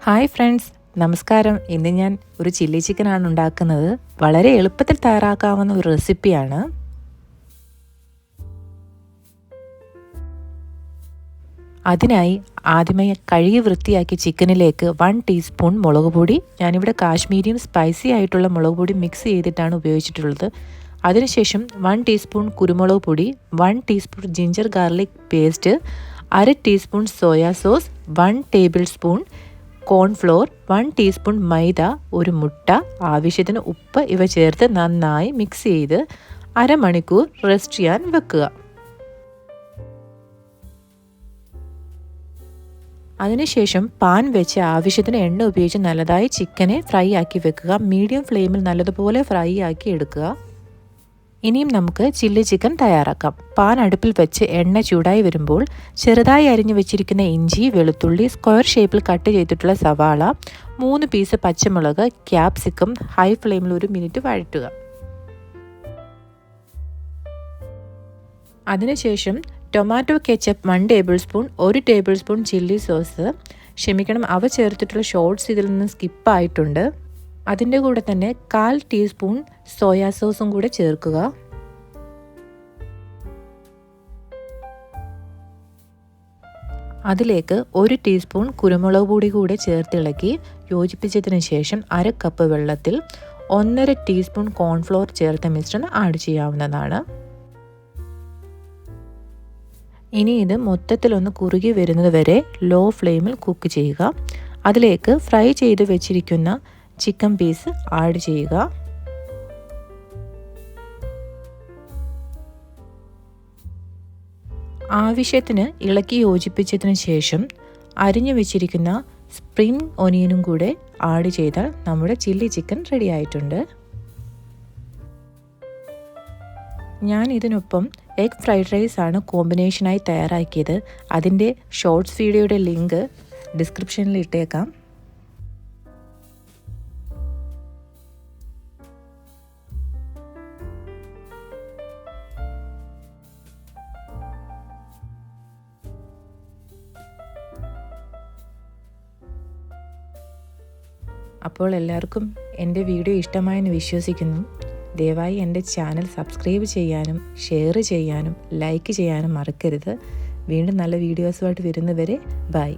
Hi friends, നമസ്കാരം. ഇന്ന് ഞാൻ ഒരു ചില്ലി ചിക്കനാണ് ഉണ്ടാക്കുന്നത്. വളരെ എളുപ്പത്തിൽ തയ്യാറാക്കാവുന്ന ഒരു റെസിപ്പിയാണ്. അതിനായി ആദ്യമേ കഴുകി വൃത്തിയാക്കി ചിക്കനിലേക്ക് 1 ടീസ്പൂൺ മുളക് പൊടി, ഞാനിവിടെ കാശ്മീരിയും സ്പൈസി ആയിട്ടുള്ള മുളക് പൊടി മിക്സ് ചെയ്തിട്ടാണ് ഉപയോഗിച്ചിട്ടുള്ളത്. അതിനുശേഷം 1 ടീസ്പൂൺ കുരുമുളക് പൊടി, 1 teaspoon ginger garlic paste, 1/2 teaspoon soya sauce, 1 tablespoon cornflour, 1 teaspoon maida, ഒരു മുട്ട, ആവശ്യത്തിന് ഉപ്പ് ഇവ ചേർത്ത് നന്നായി മിക്സ് ചെയ്ത് അരമണിക്കൂർ റെസ്റ്റ് ചെയ്യാൻ വെക്കുക. അതിനുശേഷം പാൻ വെച്ച് ആവശ്യത്തിന് എണ്ണ ഉപയോഗിച്ച് നല്ലതായി ചിക്കനെ ഫ്രൈ ആക്കി വെക്കുക. മീഡിയം ഫ്ലെയിമിൽ നല്ലതുപോലെ ഫ്രൈ ആക്കി എടുക്കുക. ഇനിയും നമുക്ക് ചില്ലി ചിക്കൻ തയ്യാറാക്കാം. പാൻ അടുപ്പിൽ വെച്ച് എണ്ണ ചൂടായി വരുമ്പോൾ ചെറുതായി അരിഞ്ഞു വെച്ചിരിക്കുന്ന ഇഞ്ചി, വെളുത്തുള്ളി, സ്ക്വയർ ഷേപ്പിൽ കട്ട് ചെയ്തിട്ടുള്ള സവാള, 3 പീസ് പച്ചമുളക്, ക്യാപ്സിക്കം ഹൈ ഫ്ലെയിമിൽ 1 മിനിറ്റ് വഴറ്റുക. അതിനുശേഷം tomato ketchup 1 table spoon, 1 table spoon chilli sauce, അവ ചേർത്തിട്ടുള്ള ഷോർട്ട്സ് ഇതിൽ നിന്ന് സ്കിപ്പായിട്ടുണ്ട്. അതിൻ്റെ കൂടെ തന്നെ 1/4 ടീസ്പൂൺ സോയാ സോസും കൂടെ ചേർക്കുക. അതിലേക്ക് 1 ടീസ്പൂൺ കുരുമുളക് പൊടി കൂടെ ചേർത്തിളക്കി യോജിപ്പിച്ചതിന് ശേഷം 1/2 കപ്പ് വെള്ളത്തിൽ 1/2 ടീസ്പൂൺ കോൺഫ്ലോർ ചേർത്ത മിശ്രണം ആഡ് ചെയ്യാവുന്നതാണ്. ഇനി ഇത് മൊത്തത്തിലൊന്ന് കുറുകി വരുന്നത് വരെ ലോ ഫ്ലെയിമിൽ കുക്ക് ചെയ്യുക. അതിലേക്ക് ഫ്രൈ ചെയ്ത് വെച്ചിരിക്കുന്ന ചിക്കൻ പീസ് ആഡ് ചെയ്യുക. ആവശ്യത്തിന് ഇളക്കി യോജിപ്പിച്ചതിന് ശേഷം അരിഞ്ഞു വെച്ചിരിക്കുന്ന സ്പ്രിംഗ് ഒനിയനും കൂടെ ആഡ് ചെയ്താൽ നമ്മുടെ ചില്ലി ചിക്കൻ റെഡി ആയിട്ടുണ്ട്. ഞാൻ ഇതിനൊപ്പം എഗ് ഫ്രൈഡ് റൈസ് ആണ് കോമ്പിനേഷനായി തയ്യാറാക്കിയത്. അതിൻ്റെ ഷോർട്ട്സ് വീഡിയോയുടെ ലിങ്ക് ഡിസ്ക്രിപ്ഷനിൽ ഇട്ടേക്കാം. അപ്പോൾ എല്ലാവർക്കും എൻ്റെ വീഡിയോ ഇഷ്ടമായെന്ന് വിശ്വസിക്കുന്നു. ദയവായി എൻ്റെ ചാനൽ സബ്സ്ക്രൈബ് ചെയ്യാനും ഷെയർ ചെയ്യാനും ലൈക്ക് ചെയ്യാനും മറക്കരുത്. വീണ്ടും നല്ല വീഡിയോസുമായിട്ട് വരുന്നവരെ ബൈ.